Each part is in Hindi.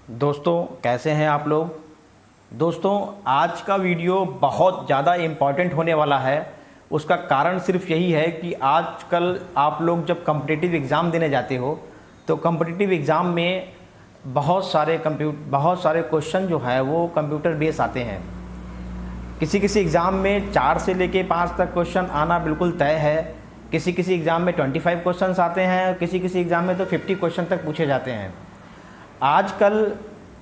दोस्तों कैसे हैं आप लोग। दोस्तों आज का वीडियो बहुत ज़्यादा इम्पॉर्टेंट होने वाला है। उसका कारण सिर्फ यही है कि आजकल आप लोग जब कॉम्पिटिटिव एग्ज़ाम देने जाते हो तो कॉम्पिटिटिव एग्ज़ाम में बहुत सारे क्वेश्चन जो है वो कंप्यूटर बेस आते हैं। किसी किसी एग्ज़ाम में 4 से लेके 5 तक क्वेश्चन आना बिल्कुल तय है। किसी किसी एग्ज़ाम में 25 क्वेश्चंस आते हैं, किसी किसी एग्ज़ाम में तो 50 क्वेश्चन तक पूछे जाते हैं। आजकल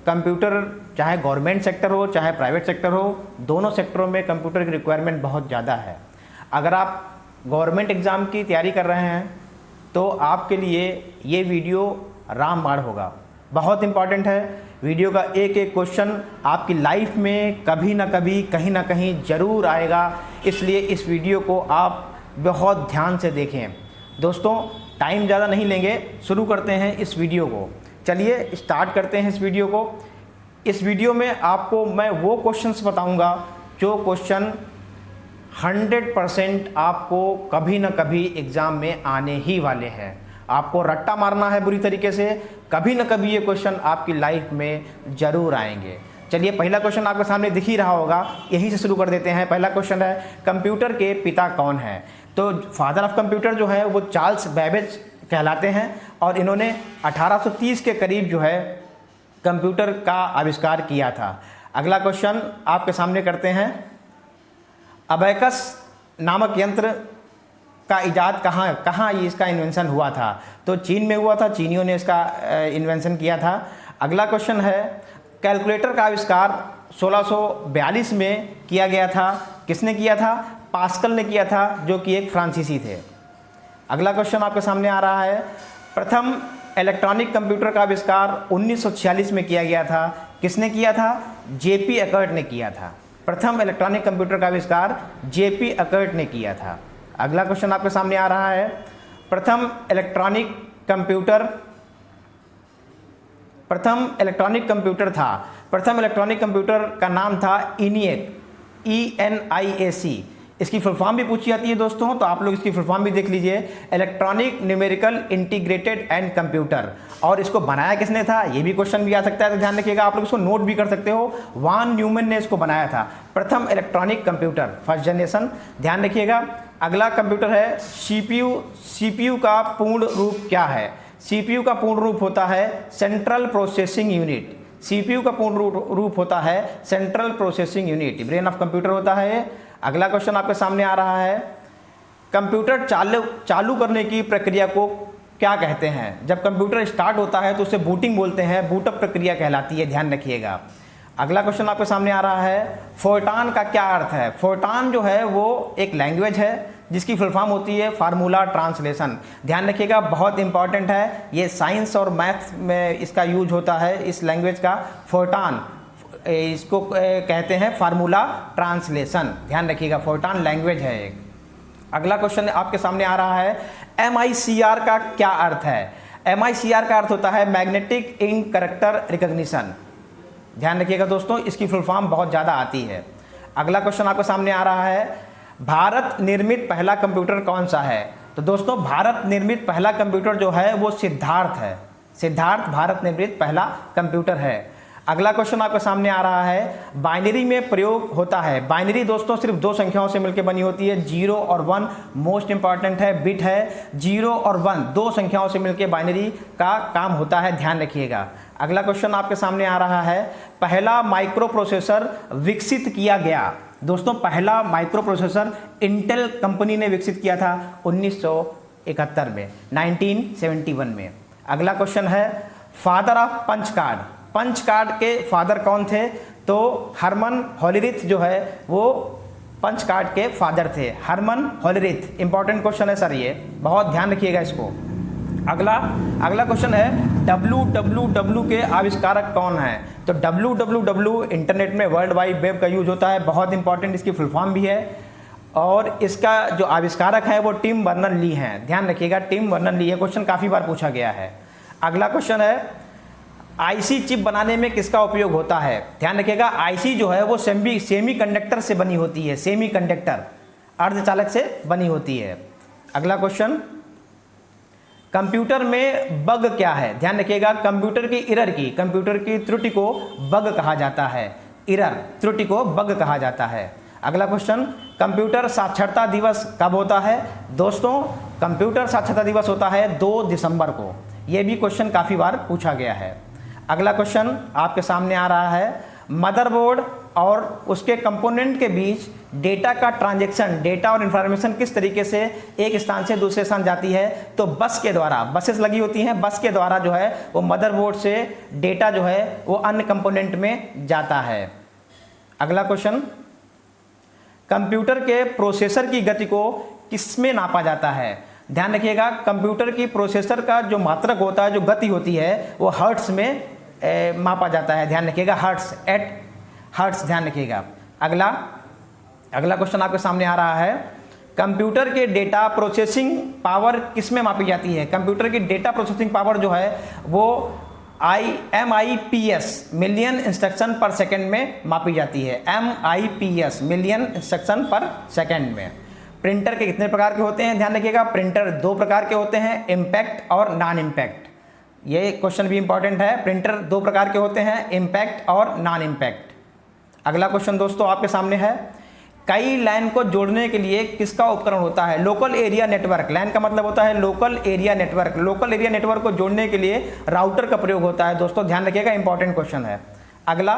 कंप्यूटर चाहे गवर्नमेंट सेक्टर हो चाहे प्राइवेट सेक्टर हो, दोनों सेक्टरों में कंप्यूटर की रिक्वायरमेंट बहुत ज़्यादा है। अगर आप गवर्नमेंट एग्ज़ाम की तैयारी कर रहे हैं तो आपके लिए ये वीडियो रामबाण होगा, बहुत इम्पॉर्टेंट है। वीडियो का एक एक क्वेश्चन आपकी लाइफ में कभी ना कभी कहीं ना कहीं ज़रूर आएगा, इसलिए इस वीडियो को आप बहुत ध्यान से देखें। दोस्तों टाइम ज़्यादा नहीं लेंगे, शुरू करते हैं इस वीडियो को। चलिए स्टार्ट करते हैं इस वीडियो को। इस वीडियो में आपको मैं वो क्वेश्चंस बताऊंगा जो क्वेश्चन 100% आपको कभी ना कभी एग्ज़ाम में आने ही वाले हैं। आपको रट्टा मारना है बुरी तरीके से, कभी ना कभी ये क्वेश्चन आपकी लाइफ में ज़रूर आएंगे। चलिए पहला क्वेश्चन आपके सामने दिख ही रहा होगा, यहीं से शुरू कर देते हैं। पहला क्वेश्चन है कंप्यूटर के पिता कौन है। तो फादर ऑफ कंप्यूटर जो है वो चार्ल्स बेबेज कहलाते हैं और इन्होंने 1830 के करीब जो है कंप्यूटर का आविष्कार किया था। अगला क्वेश्चन आपके सामने करते हैं, अबैकस नामक यंत्र का इजाद कहाँ इसका इन्वेंशन हुआ था। तो चीन में हुआ था, चीनियों ने इसका इन्वेंशन किया था। अगला क्वेश्चन है, कैलकुलेटर का आविष्कार 1642 में किया गया था, किसने किया था। पास्कल ने किया था जो कि एक फ्रांसीसी थे। अगला क्वेश्चन आपके सामने आ रहा है, प्रथम इलेक्ट्रॉनिक कंप्यूटर का आविष्कार 1946 में किया गया था, किसने किया था। जेपी अकर्ट ने किया था। प्रथम इलेक्ट्रॉनिक कंप्यूटर का आविष्कार जेपी अकर्ट ने किया था। अगला क्वेश्चन आपके सामने आ रहा है, प्रथम इलेक्ट्रॉनिक कंप्यूटर का नाम था ENIAC, ENIAC। इसकी फुल फॉर्म भी पूछी जाती है दोस्तों, तो आप लोग इसकी फुल फॉर्म भी देख लीजिए, electronic numerical integrated and computer. और इसको बनाया किसने था, ये भी क्वेश्चन भी आ सकता है, तो ध्यान रखिएगा। आप लोग इसको नोट भी कर सकते हो, वान न्यूमैन ने इसको बनाया था। प्रथम इलेक्ट्रॉनिक कंप्यूटर, फर्स्ट जनरेशन, ध्यान रखिएगा। अगला कंप्यूटर है CPU। CPU का पूर्ण रूप क्या है। CPU का पूर्ण रूप होता है सेंट्रल प्रोसेसिंग यूनिट। CPU का पूर्ण रूप होता है central processing unit, brain of computer होता है। अगला क्वेश्चन आपके सामने आ रहा है, कंप्यूटर चालू करने की प्रक्रिया को क्या कहते हैं। जब कंप्यूटर स्टार्ट होता है तो उसे बूटिंग बोलते हैं, बूटअप प्रक्रिया कहलाती है, ध्यान रखिएगा। अगला क्वेश्चन आपके सामने आ रहा है, फोर्टान का क्या अर्थ है। फोर्टान जो है वो एक लैंग्वेज है जिसकी फुल फॉर्म होती है फार्मूला ट्रांसलेशन, ध्यान रखिएगा, बहुत इंपॉर्टेंट है। ये साइंस और मैथ्स में इसका यूज होता है, इस लैंग्वेज का। फोर्टान इसको कहते हैं फार्मूला ट्रांसलेशन, ध्यान रखिएगा, फोर्टान लैंग्वेज है एक। अगला क्वेश्चन आपके सामने आ रहा है, MICR का क्या अर्थ है। MICR का अर्थ होता है मैग्नेटिक इंक कैरेक्टर रिकॉग्निशन, ध्यान रखिएगा दोस्तों, इसकी फुल फॉर्म बहुत ज़्यादा आती है। अगला क्वेश्चन आपके सामने आ रहा है, भारत निर्मित पहला कंप्यूटर कौन सा है। तो दोस्तों भारत निर्मित पहला कंप्यूटर जो है वो सिद्धार्थ है। सिद्धार्थ भारत निर्मित पहला कंप्यूटर है। अगला क्वेश्चन आपके सामने आ रहा है, बाइनरी में प्रयोग होता है। बाइनरी दोस्तों सिर्फ दो संख्याओं से मिलकर बनी होती है, 0 और 1, मोस्ट इंपॉर्टेंट है, बिट है। 0 और 1 दो संख्याओं से मिलकर बाइनरी का काम होता है, ध्यान रखिएगा। अगला क्वेश्चन आपके सामने आ रहा है, पहला माइक्रो प्रोसेसर विकसित किया गया। दोस्तों पहला माइक्रो प्रोसेसर इंटेल कंपनी ने विकसित किया था 1971 में, 1971 में। अगला क्वेश्चन है, father of punch card. Punch card के फादर कौन थे। तो हरमन होलीरिथ जो है वो पंच कार्ड के फादर थे, हरमन होलीरिथ। इंपॉर्टेंट क्वेश्चन है सर, ये बहुत ध्यान रखिएगा इसको। अगला क्वेश्चन है, www के आविष्कारक कौन है। तो www इंटरनेट में वर्ल्ड वाइड वेब का यूज होता है, बहुत इंपॉर्टेंट, इसकी फुल फॉर्म भी है। और इसका जो आविष्कारक है वो टिम बर्नर ली हैं, ध्यान रखिएगा, टिम बर्नर ली है। क्वेश्चन काफ़ी बार पूछा गया है। अगला क्वेश्चन है, IC चिप बनाने में किसका उपयोग होता है। ध्यान रखिएगा, IC जो है वो सेमी कंडक्टर से बनी होती है, सेमी कंडक्टर अर्धचालक से बनी होती है। अगला क्वेश्चन, कंप्यूटर में बग क्या है? ध्यान रखिएगा, कंप्यूटर की एरर की, कंप्यूटर की त्रुटि को बग कहा जाता है। एरर, त्रुटि को बग कहा जाता है। अगला क्वेश्चन, कंप्यूटर साक्षरता दिवस कब होता है? दोस्तों, कंप्यूटर साक्षरता दिवस होता है 2 दिसंबर को। यह भी क्वेश्चन काफ़ी बार पूछा गया है। अगला क्वेश्चन आपके सामने आ रहा है, मदरबोर्ड और उसके कंपोनेंट के बीच डेटा का ट्रांजैक्शन, डेटा और इंफॉर्मेशन किस तरीके से एक स्थान से दूसरे स्थान जाती है? तो बस के द्वारा, बसेस लगी होती हैं, बस के द्वारा जो है वो मदरबोर्ड से डेटा जो है वो अन्य कंपोनेंट में जाता है। अगला क्वेश्चन, कंप्यूटर के प्रोसेसर की गति को किसमें नापा जाता है? ध्यान रखिएगा, कंप्यूटर की प्रोसेसर का जो मात्रक होता है, जो गति होती है, वो हर्ट्स में मापा जाता है। ध्यान रखिएगा, हर्ट्स, एट हर्ट्स, ध्यान रखिएगा। अगला क्वेश्चन आपके सामने आ रहा है, कंप्यूटर के डेटा प्रोसेसिंग पावर किस में मापी जाती है? कंप्यूटर की डेटा प्रोसेसिंग पावर जो है वो MIPS, मिलियन इंस्ट्रक्शन पर सेकंड में मापी जाती है। MIPS, मिलियन इंस्ट्रक्शन पर सेकंड में। प्रिंटर के कितने प्रकार के होते हैं? ध्यान रखिएगा, प्रिंटर 2 प्रकार के होते हैं, इम्पैक्ट और नॉन इम्पैक्ट। ये क्वेश्चन भी इंपॉर्टेंट है, प्रिंटर 2 प्रकार के होते हैं, इम्पैक्ट और नॉन इम्पैक्ट। अगला क्वेश्चन दोस्तों आपके सामने है, कई लैन को जोड़ने के लिए किसका उपकरण होता है? Local area network. लैन का मतलब होता है local area network. Local area network को जोड़ने के लिए राउटर का प्रयोग होता है। दोस्तों ध्यान रखिएगा, इंपॉर्टेंट क्वेश्चन है। अगला,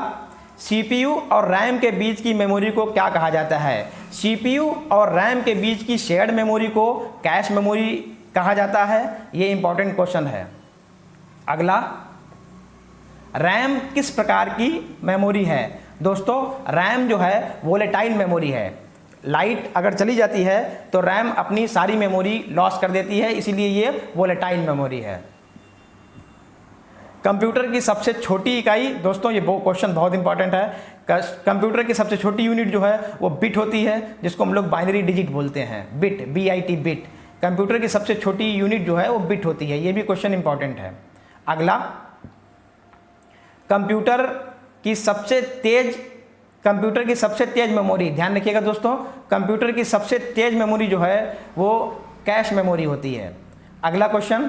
CPU और रैम के बीच की मेमोरी को क्या कहा जाता है? CPU और रैम के बीच की शेयर्ड मेमोरी को कैश मेमोरी कहा जाता है। ये इंपॉर्टेंट क्वेश्चन है। अगला, रैम किस प्रकार की मेमोरी है? दोस्तों, रैम जो है वोलेटाइल मेमोरी है। लाइट अगर चली जाती है तो रैम अपनी सारी मेमोरी लॉस कर देती है, इसीलिए ये वोलेटाइल मेमोरी है। कंप्यूटर की सबसे छोटी इकाई, दोस्तों ये क्वेश्चन बहुत इंपॉर्टेंट है। कंप्यूटर की सबसे छोटी यूनिट जो है वो बिट होती है, जिसको हम लोग बाइनरी डिजिट बोलते हैं। Bit, BIT, bit. कंप्यूटर की सबसे छोटी यूनिट जो है वो बिट होती है। ये भी क्वेश्चन इंपॉर्टेंट है। अगला, कंप्यूटर की सबसे तेज मेमोरी, ध्यान रखिएगा दोस्तों, कंप्यूटर की सबसे तेज मेमोरी जो है वो कैश मेमोरी होती है। अगला क्वेश्चन,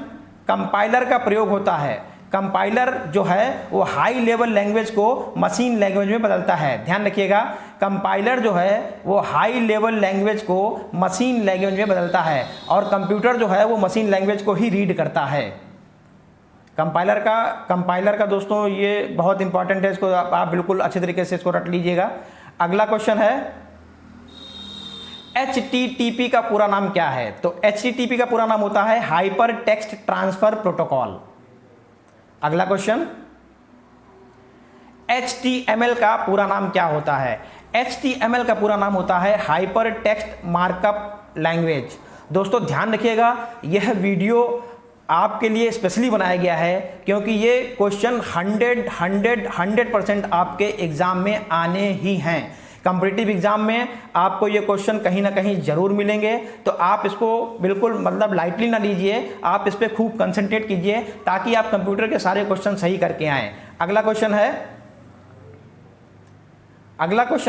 कंपाइलर का प्रयोग होता है। कंपाइलर जो है वो हाई लेवल लैंग्वेज को मशीन लैंग्वेज में बदलता है। ध्यान रखिएगा, कंपाइलर जो है वो हाई लेवल लैंग्वेज को मशीन लैंग्वेज में बदलता है, और कंप्यूटर जो है वो मशीन लैंग्वेज को ही रीड करता है। कंपाइलर का दोस्तों ये बहुत इंपॉर्टेंट है, इसको आप बिल्कुल अच्छे तरीके से इसको रट लीजिएगा। अगला क्वेश्चन है, HTTP का पूरा नाम क्या है? तो HTTP का पूरा नाम होता है हाइपर टेक्स्ट ट्रांसफर प्रोटोकॉल। अगला क्वेश्चन, HTML का पूरा नाम क्या होता है? HTML का पूरा नाम होता है हाइपर टेक्स्ट मार्कअप लैंग्वेज। दोस्तों ध्यान रखिएगा, यह वीडियो आपके लिए स्पेशली बनाया गया है क्योंकि ये क्वेश्चन 100% आपके एग्जाम में आने ही हैं। कॉम्पिटिटिव एग्जाम में आपको ये क्वेश्चन कहीं ना कहीं जरूर मिलेंगे, तो आप इसको बिल्कुल मतलब लाइटली ना लीजिए, आप इस पर खूब कंसंट्रेट कीजिए ताकि आप कंप्यूटर के सारे क्वेश्चन सही करके आएँ। अगला क्वेश्चन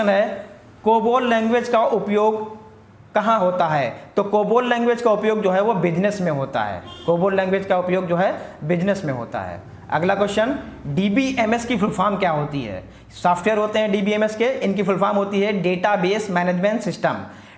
है कोबोल लैंग्वेज का उपयोग कहाँ होता है? तो कोबोल लैंग्वेज का उपयोग जो है वो बिजनेस में होता है। कोबोल लैंग्वेज का उपयोग जो है बिजनेस में होता है। अगला क्वेश्चन, DBMS की फुल फॉर्म क्या होती है? सॉफ्टवेयर होते हैं DBMS के, इनकी फुल फॉर्म होती है डेटाबेस मैनेजमेंट सिस्टम।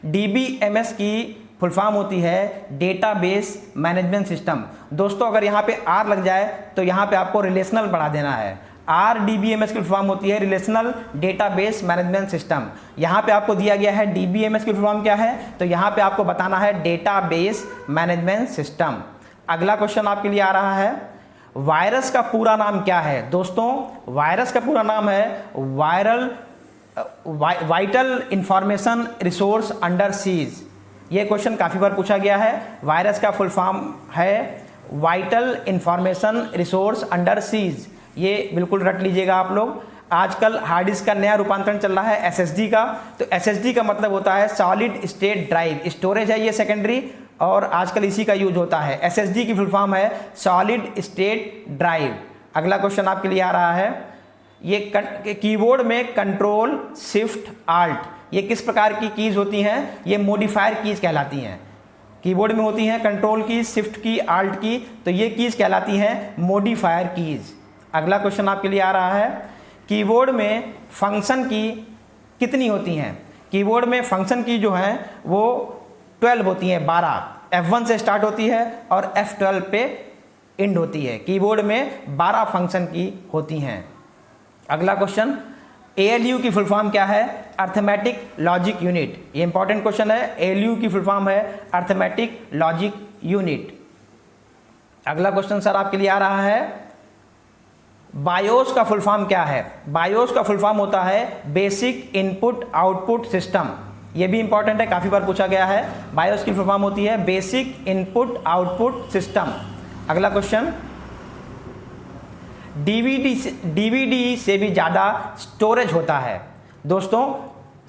DBMS की फुल फॉर्म होती है डेटाबेस मैनेजमेंट सिस्टम। दोस्तों अगर यहाँ पे R लग जाए तो यहाँ पे आपको रिलेशनल बढ़ा देना है। RDBMS की फॉर्म होती है रिलेशनल डेटाबेस मैनेजमेंट सिस्टम। यहाँ पे आपको दिया गया है DBMS की फॉर्म क्या है, तो यहाँ पे आपको बताना है डेटाबेस मैनेजमेंट सिस्टम। अगला क्वेश्चन आपके लिए आ रहा है, वायरस का पूरा नाम क्या है? दोस्तों वायरस का पूरा नाम है vital information resource under seize. ये क्वेश्चन काफ़ी बार पूछा गया है। वायरस का फुल फॉर्म है vital information resource under seize. ये बिल्कुल रट लीजिएगा आप लोग। आजकल हार्ड डिस्क का नया रूपांतरण चल रहा है SSD का, तो SSD का मतलब होता है सॉलिड स्टेट ड्राइव। स्टोरेज है ये सेकेंडरी, और आजकल इसी का यूज होता है। SSD की फुल फॉर्म है सॉलिड स्टेट ड्राइव। अगला क्वेश्चन आपके लिए आ रहा है, ये कीबोर्ड में कंट्रोल शिफ्ट आल्ट ये किस प्रकार की कीज होती हैं? ये मॉडिफायर कीज कहलाती हैं। कीबोर्ड में होती हैं कंट्रोल की, शिफ्ट की, आल्ट की, तो ये कीज कहलाती हैं मॉडिफायर कीज। अगला क्वेश्चन आपके लिए आ रहा है, कीबोर्ड में फंक्शन की कितनी होती हैं? कीबोर्ड में फंक्शन की जो है वो 12 होती हैं, 12। F1 से स्टार्ट होती है और F12 पे एंड होती है। कीबोर्ड में 12 फंक्शन की होती हैं। अगला क्वेश्चन, ALU की फुल फॉर्म क्या है? Arithmetic logic unit. ये इंपॉर्टेंट क्वेश्चन है। ALU की फुल फॉर्म है अर्थमेटिक लॉजिक यूनिट। अगला क्वेश्चन सर आपके लिए आ रहा है, बायोस का फुल फॉर्म क्या है? बायोस का फुल फॉर्म होता है बेसिक इनपुट आउटपुट सिस्टम। ये भी इंपॉर्टेंट है, काफी बार पूछा गया है। बायोस की फुल फॉर्म होती है बेसिक इनपुट आउटपुट सिस्टम। अगला क्वेश्चन, डीवीडी से भी ज़्यादा स्टोरेज होता है। दोस्तों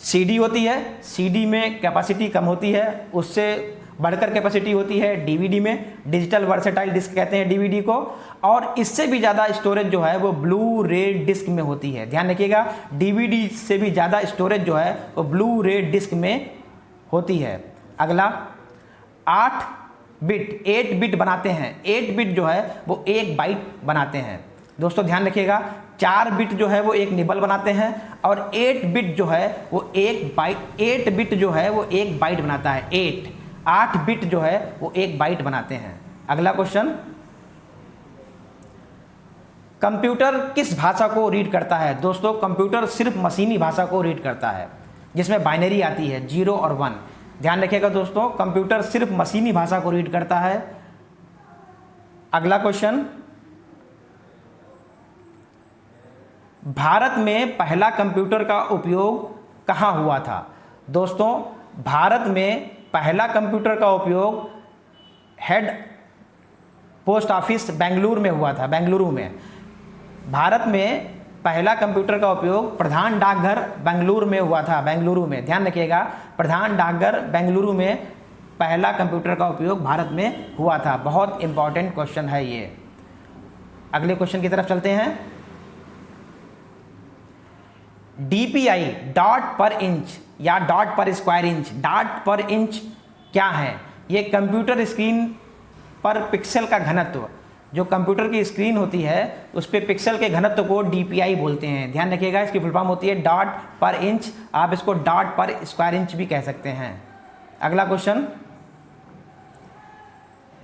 सीडी होती है, सीडी में कैपेसिटी कम होती है, उससे बढ़कर कैपेसिटी होती है डीवीडी में। डिजिटल वर्सेटाइल डिस्क कहते हैं डीवीडी को। और इससे भी ज़्यादा स्टोरेज जो है वो ब्लू रे डिस्क में होती है। ध्यान रखिएगा, डीवीडी से भी ज़्यादा स्टोरेज जो है वो ब्लू रे डिस्क में होती है। अगला, 8 बिट बनाते हैं। 8 बिट जो है वो 1 बाइट बनाते हैं। दोस्तों ध्यान रखिएगा, 4 बिट जो है वो 1 निबल बनाते हैं और 8 बिट जो है वो 1 बाइट, 8 बिट जो है वो 1 बाइट बनाता है। 8 बिट जो है वो 1 बाइट बनाते हैं। अगला क्वेश्चन, कंप्यूटर किस भाषा को रीड करता है? दोस्तों कंप्यूटर सिर्फ मशीनी भाषा को रीड करता है, जिसमें बाइनरी आती है 0 और 1। ध्यान रखिएगा दोस्तों, कंप्यूटर सिर्फ मशीनी भाषा को रीड करता है। अगला क्वेश्चन, भारत में पहला कंप्यूटर का उपयोग कहाँ हुआ था? दोस्तों भारत में पहला कंप्यूटर का उपयोग हेड पोस्ट ऑफिस बेंगलुरु में हुआ था। बेंगलुरु में भारत में पहला कंप्यूटर का उपयोग प्रधान डाकघर बेंगलुरु में हुआ था। बेंगलुरु में, ध्यान रखिएगा, प्रधान डाकघर बेंगलुरु में पहला कंप्यूटर का उपयोग भारत में हुआ था। बहुत इंपॉर्टेंट क्वेश्चन है ये। अगले क्वेश्चन की तरफ चलते हैं। DPI, डॉट पर इंच या डॉट पर स्क्वायर इंच, डॉट पर इंच क्या है? ये कंप्यूटर स्क्रीन पर पिक्सल का घनत्व, जो कंप्यूटर की स्क्रीन होती है उस पर पिक्सल के घनत्व को DPI बोलते हैं। ध्यान रखिएगा, इसकी फुल फॉर्म होती है डॉट पर इंच। आप इसको डॉट पर स्क्वायर इंच भी कह सकते हैं। अगला क्वेश्चन,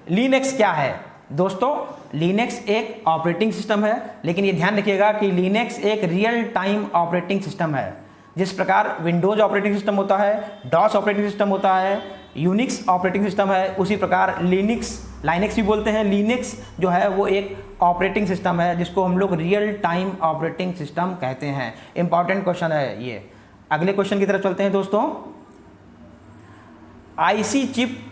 लिनक्स क्या है? दोस्तों लिनक्स एक ऑपरेटिंग सिस्टम है, लेकिन ये ध्यान रखिएगा कि लिनक्स एक रियल टाइम ऑपरेटिंग सिस्टम है। जिस प्रकार विंडोज ऑपरेटिंग सिस्टम होता है, डॉस ऑपरेटिंग सिस्टम होता है, यूनिक्स ऑपरेटिंग सिस्टम है, उसी प्रकार लाइनक्स भी बोलते हैं। लिनक्स जो है वो एक ऑपरेटिंग सिस्टम है जिसको हम लोग रियल टाइम ऑपरेटिंग सिस्टम कहते हैं। इंपॉर्टेंट क्वेश्चन है ये। अगले क्वेश्चन की तरफ चलते हैं दोस्तों। आईसी चिप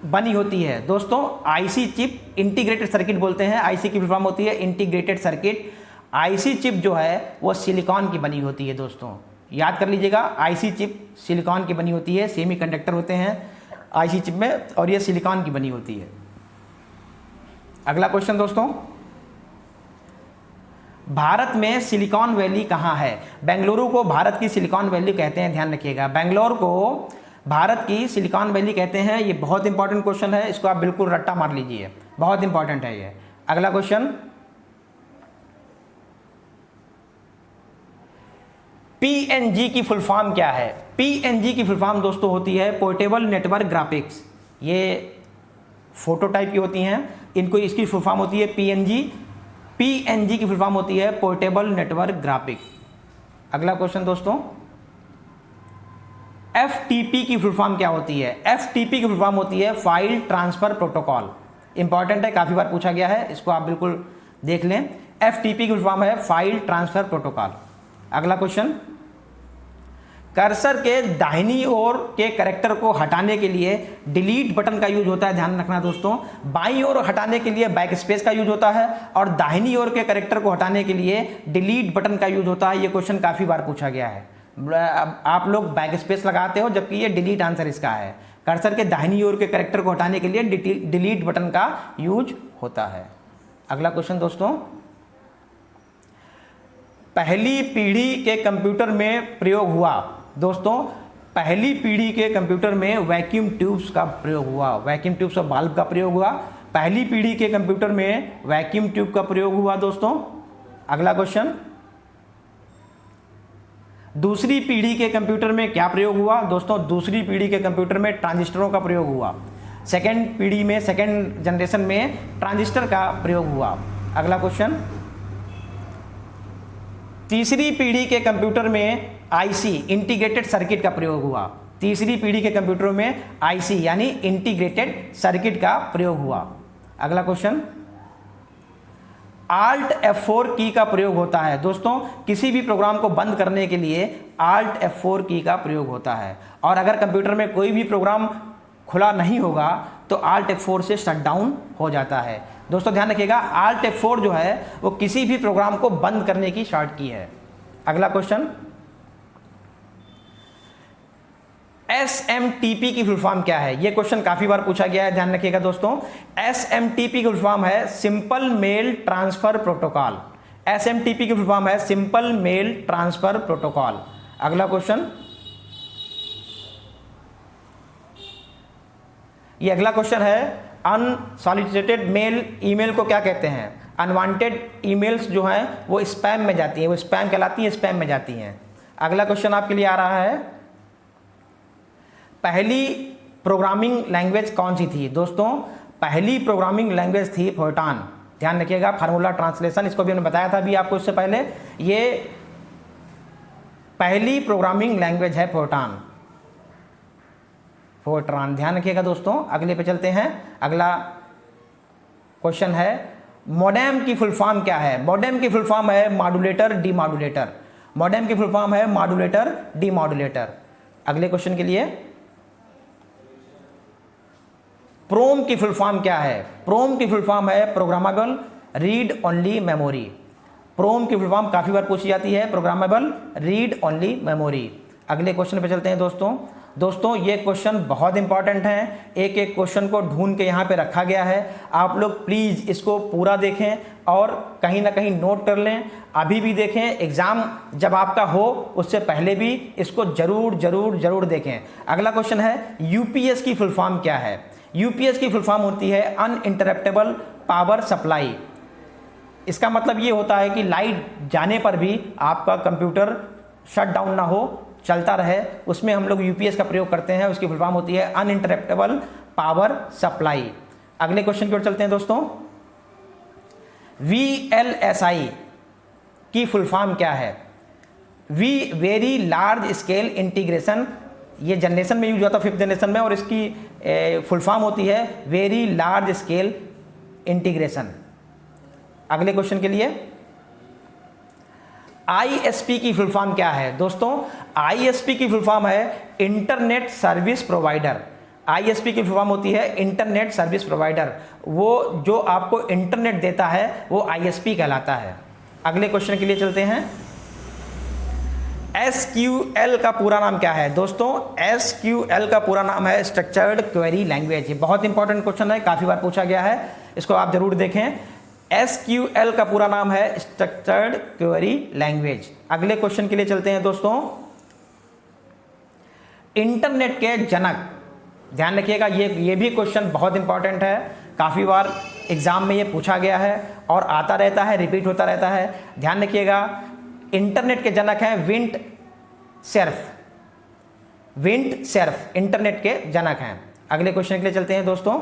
बनी होती है। दोस्तों आईसी चिप इंटीग्रेटेड सर्किट बोलते हैं। आईसी की फुल फॉर्म होती है इंटीग्रेटेड सर्किट। आईसी चिप जो है वो सिलिकॉन की बनी होती है। दोस्तों याद कर लीजिएगा, आईसी चिप सिलिकॉन की बनी होती है। सेमीकंडक्टर होते हैं आईसी चिप में और ये सिलिकॉन की बनी होती है। अगला क्वेश्चन दोस्तों, भारत में सिलिकॉन वैली कहाँ है? बेंगलुरु को भारत की सिलिकॉन वैली कहते हैं। ध्यान रखिएगा, बेंगलोर को भारत की सिलिकॉन वैली कहते हैं। ये बहुत इंपॉर्टेंट क्वेश्चन है, इसको आप बिल्कुल रट्टा मार लीजिए, बहुत इंपॉर्टेंट है ये। अगला क्वेश्चन, PNG की फुल फॉर्म क्या है? PNG की फुल फॉर्म दोस्तों होती है पोर्टेबल नेटवर्क ग्राफिक्स। ये फोटो टाइप की होती हैं, इनको इसकी फुल फॉर्म होती है PNG। PNG की फुल फॉर्म होती है पोर्टेबल नेटवर्क ग्राफिक। अगला क्वेश्चन दोस्तों, FTP की फुल फॉर्म क्या होती है? FTP की फुल फॉर्म होती है फाइल ट्रांसफर प्रोटोकॉल। इंपॉर्टेंट है, काफी बार पूछा गया है, इसको आप बिल्कुल देख लें। FTP की फुल फॉर्म है फाइल ट्रांसफर प्रोटोकॉल। अगला क्वेश्चन, कर्सर के दाहिनी ओर के कैरेक्टर को हटाने के लिए डिलीट बटन का यूज होता है। ध्यान रखना दोस्तों, बाईं ओर हटाने के लिए बैक स्पेस का यूज होता है और दाहिनी ओर के कैरेक्टर को हटाने के लिए डिलीट बटन का यूज होता है। ये क्वेश्चन काफी बार पूछा गया है। आप लोग बैक स्पेस लगाते हो जबकि ये डिलीट आंसर इसका है। कर्सर के दाहिनी ओर के कैरेक्टर को हटाने के लिए डिलीट बटन का यूज होता है। अगला क्वेश्चन दोस्तों, पहली पीढ़ी के कंप्यूटर में प्रयोग हुआ। दोस्तों पहली पीढ़ी के कंप्यूटर में वैक्यूम ट्यूब्स का प्रयोग हुआ, वैक्यूम ट्यूब्स और बल्ब का प्रयोग हुआ। पहली पीढ़ी के कंप्यूटर में वैक्यूम ट्यूब का प्रयोग हुआ दोस्तों। अगला क्वेश्चन, दूसरी पीढ़ी के कंप्यूटर में क्या प्रयोग हुआ दोस्तों? दूसरी पीढ़ी के कंप्यूटर में ट्रांजिस्टरों का प्रयोग हुआ। सेकेंड पीढ़ी में, सेकेंड जनरेशन में ट्रांजिस्टर का प्रयोग हुआ। अगला क्वेश्चन, तीसरी पीढ़ी के कंप्यूटर में आईसी इंटीग्रेटेड सर्किट का प्रयोग हुआ। तीसरी पीढ़ी के कंप्यूटरों में आईसी यानी इंटीग्रेटेड सर्किट का प्रयोग हुआ। अगला क्वेश्चन, Alt F4 की का प्रयोग होता है दोस्तों। किसी भी प्रोग्राम को बंद करने के लिए Alt F4 की का प्रयोग होता है, और अगर कंप्यूटर में कोई भी प्रोग्राम खुला नहीं होगा तो Alt F4 से शट डाउन हो जाता है। दोस्तों ध्यान रखिएगा, Alt F4 जो है वो किसी भी प्रोग्राम को बंद करने की शॉर्ट की है। अगला क्वेश्चन, SMTP की फुल फॉर्म क्या है? यह क्वेश्चन काफी बार पूछा गया है, ध्यान रखिएगा दोस्तों। SMTP की फुल फॉर्म है simple mail transfer protocol. SMTP की फुल फॉर्म है सिंपल मेल ट्रांसफर प्रोटोकॉल। अगला क्वेश्चन, ये अगला क्वेश्चन है, अनसॉलिसिटेड मेल ईमेल को क्या कहते हैं? अनवांटेड ईमेल्स जो हैं वो स्पैम में जाती हैं, वो स्पैम कहलाती हैं, स्पैम में जाती हैं। अगला क्वेश्चन आपके लिए आ रहा है, पहली प्रोग्रामिंग लैंग्वेज कौन सी थी दोस्तों? पहली प्रोग्रामिंग लैंग्वेज थी फोर्टान। ध्यान रखिएगा, फार्मूला ट्रांसलेशन, इसको भी हमने बताया था अभी आपको इससे पहले। ये पहली प्रोग्रामिंग लैंग्वेज है फोर्टान, फोर्ट्रान। ध्यान रखिएगा दोस्तों। अगले पे चलते हैं। अगला क्वेश्चन है, मॉडेम की फुल फॉर्म क्या है? मॉडेम की फुल फॉर्म है मॉड्यूलेटर डीमॉड्यूलेटर। मॉडेम की फुल फॉर्म है मॉड्यूलेटर डीमॉड्यूलेटर। अगले क्वेश्चन के लिए, प्रोम की फुल फॉर्म क्या है? प्रोम की फुल फॉर्म है प्रोग्रामेबल रीड ओनली मेमोरी। प्रोम की फुल फॉर्म काफी बार पूछी जाती है, प्रोग्रामेबल रीड ओनली मेमोरी। अगले क्वेश्चन पे चलते हैं दोस्तों ये क्वेश्चन बहुत इंपॉर्टेंट हैं, एक एक क्वेश्चन को ढूंढ के यहाँ पे रखा गया है। आप लोग प्लीज़ इसको पूरा देखें और कहीं ना कहीं नोट कर लें। अभी भी देखें, एग्ज़ाम जब आपका हो उससे पहले भी इसको जरूर देखें। अगला क्वेश्चन है, यूपीएस की फुल फॉर्म क्या है? यूपीएस की फुल फॉर्म होती है अनइंटरप्टेबल पावर सप्लाई। इसका मतलब ये होता है कि लाइट जाने पर भी आपका कंप्यूटर शट डाउन ना हो, चलता रहे, उसमें हम लोग यूपीएस का प्रयोग करते हैं। उसकी फुल फॉर्म होती है अनइंटरप्टेबल पावर सप्लाई। अगले क्वेश्चन की ओर चलते हैं दोस्तों, VLSI की फुल फॉर्म क्या है? Very large scale integration. ये जनरेशन में यूज हुआ था, 5th जनरेशन में, और इसकी फुल फॉर्म होती है वेरी लार्ज स्केल इंटीग्रेशन। अगले क्वेश्चन के लिए, ISP की फुल फॉर्म क्या है दोस्तों? ISP की फुल फॉर्म है इंटरनेट सर्विस प्रोवाइडर। ISP की फुल फॉर्म होती है इंटरनेट सर्विस प्रोवाइडर। वो जो आपको इंटरनेट देता है वो ISP कहलाता है। अगले क्वेश्चन के लिए चलते हैं, SQL का पूरा नाम क्या है दोस्तों? SQL का पूरा नाम है स्ट्रक्चर्ड क्वेरी लैंग्वेज। ये बहुत इंपॉर्टेंट क्वेश्चन है, काफी बार पूछा गया है, इसको आप जरूर देखें। SQL का पूरा नाम है स्ट्रक्चर्ड क्वेरी लैंग्वेज। अगले क्वेश्चन के लिए चलते हैं दोस्तों, इंटरनेट के जनक। ध्यान रखिएगा, ये भी क्वेश्चन बहुत इंपॉर्टेंट है, काफी बार एग्जाम में ये पूछा गया है और आता रहता है, रिपीट होता रहता है। ध्यान रखिएगा, इंटरनेट के जनक हैं विंट सर्फ इंटरनेट के जनक हैं। अगले क्वेश्चन के लिए चलते हैं दोस्तों।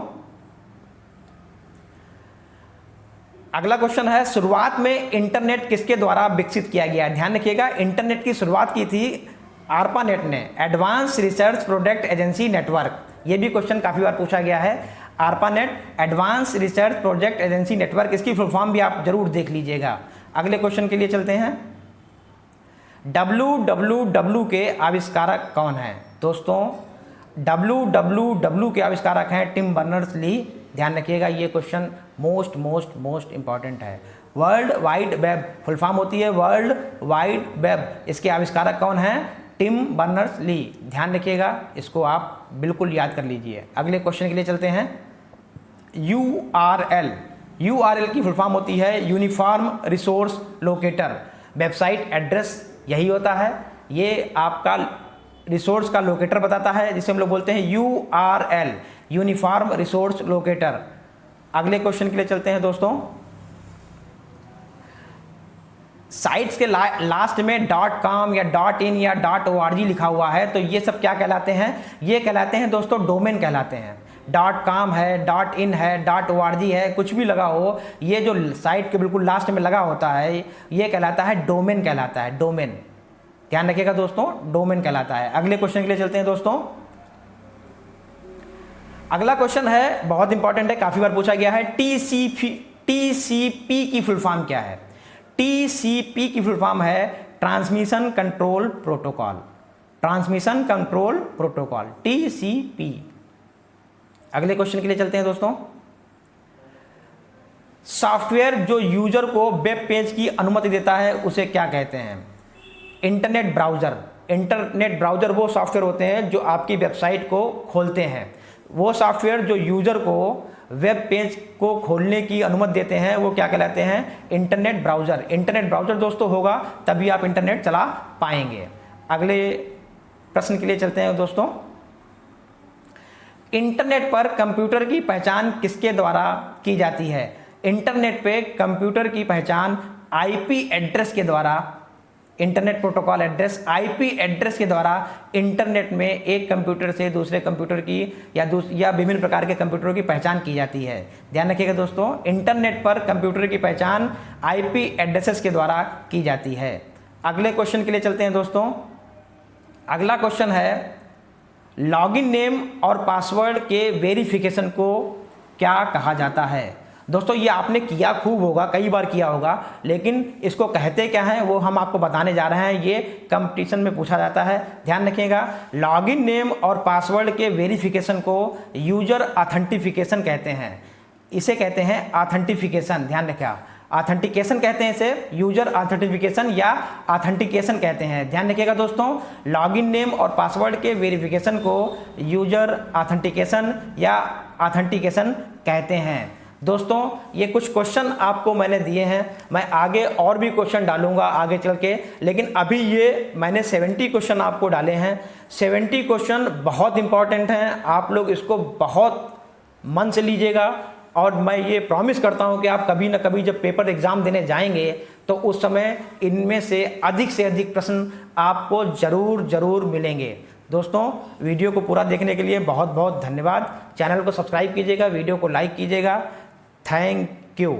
अगला क्वेश्चन है, शुरुआत में इंटरनेट किसके द्वारा विकसित किया गया? ध्यान रखिएगा, इंटरनेट की शुरुआत की थी ARPANET ने, advance research product agency network. ये भी क्वेश्चन काफी बार पूछा गया है। ARPANET advance research project agency network, इसकी फुल फॉर्म भी आप जरूर देख लीजिएगा। अगले क्वेश्चन के लिए चलते हैं, www के आविष्कारक कौन हैं दोस्तों? www के आविष्कारक हैं टिम बर्नर्स-ली। ध्यान रखिएगा, ये क्वेश्चन मोस्ट इंपॉर्टेंट है। World wide web full form होती है वर्ल्ड वाइड वेब, इसके आविष्कारक कौन हैं? Tim Berners Lee. ध्यान रखिएगा, इसको आप बिल्कुल याद कर लीजिए। अगले क्वेश्चन के लिए चलते हैं, URL की फुल फॉर्म होती है uniform resource locator. Website address यही होता है। ये आपका रिसोर्स का लोकेटर बताता है, जिसे हम लोग बोलते हैं URL, यूनिफॉर्म रिसोर्स लोकेटर। अगले क्वेश्चन के लिए चलते हैं दोस्तों। साइट्स के लास्ट में .com या .in या .org लिखा हुआ है, तो ये सब क्या कहलाते हैं? ये कहलाते हैं दोस्तों डोमेन कहलाते हैं। .com है, .in है, .org है, कुछ भी लगा हो, ये जो साइट के बिल्कुल लास्ट में लगा होता है ये कहलाता है डोमेन कहलाता है, डोमेन। ध्यान रखिएगा दोस्तों, डोमेन कहलाता है। अगले क्वेश्चन के लिए चलते हैं दोस्तों। अगला क्वेश्चन है, बहुत इंपॉर्टेंट है, काफी बार पूछा गया है। TCP की फुल फॉर्म क्या है? TCP की फुल फॉर्म है transmission control protocol. Transmission control protocol, TCP। अगले क्वेश्चन के लिए चलते हैं दोस्तों। सॉफ्टवेयर जो यूजर को वेब पेज की अनुमति देता है उसे क्या कहते हैं? Internet browser. इंटरनेट ब्राउज़र वो सॉफ्टवेयर होते हैं जो आपकी वेबसाइट को खोलते हैं। वो सॉफ्टवेयर जो यूजर को वेब पेज को खोलने की अनुमति देते हैं वो क्या कहलाते हैं? Internet browser. इंटरनेट ब्राउज़र दोस्तों होगा तभी आप इंटरनेट चला पाएंगे। अगले प्रश्न के लिए चलते हैं दोस्तों। इंटरनेट पर कंप्यूटर की पहचान किसके द्वारा की जाती है? इंटरनेट पे कंप्यूटर की पहचान IP एड्रेस के द्वारा, internet protocol address, IP address के द्वारा इंटरनेट में एक कंप्यूटर से दूसरे कंप्यूटर की या विभिन्न प्रकार के कंप्यूटरों की पहचान की जाती है। ध्यान रखिएगा दोस्तों, इंटरनेट पर कंप्यूटर की पहचान IP एड्रेसेस के द्वारा की जाती है। अगले क्वेश्चन के लिए चलते हैं दोस्तों। अगला क्वेश्चन है, लॉगिन नेम और पासवर्ड के वेरिफिकेशन को क्या कहा जाता है? दोस्तों ये आपने किया खूब होगा, कई बार किया होगा, लेकिन इसको कहते क्या हैं वो हम आपको बताने जा रहे हैं। ये कंपटीशन में पूछा जाता है, ध्यान रखिएगा। लॉगिन नेम और पासवर्ड के वेरिफिकेशन को यूजर ऑथेंटिफिकेशन कहते हैं। इसे कहते हैं ऑथेंटिफिकेशन, ध्यान रखिएगा। ऑथेंटिकेशन कहते हैं इसे, यूजर ऑथेंटिफिकेशन या ऑथेंटिकेशन कहते हैं। ध्यान रखिएगा दोस्तों, लॉगिन नेम और पासवर्ड के वेरिफिकेशन को यूजर ऑथेंटिकेशन या ऑथेंटिकेशन कहते हैं। दोस्तों ये कुछ क्वेश्चन आपको मैंने दिए हैं, मैं आगे और भी क्वेश्चन डालूंगा आगे चल के, लेकिन अभी ये मैंने 70 क्वेश्चन आपको डाले हैं। 70 क्वेश्चन बहुत इंपॉर्टेंट हैं, आप लोग इसको बहुत मन से लीजिएगा और मैं ये प्रॉमिस करता हूं कि आप कभी ना कभी जब पेपर एग्जाम देने जाएंगे तो उस समय इनमें से अधिक प्रश्न आपको जरूर मिलेंगे। दोस्तों वीडियो को पूरा देखने के लिए बहुत बहुत धन्यवाद। चैनल को सब्सक्राइब कीजिएगा, वीडियो को लाइक कीजिएगा। Thank you.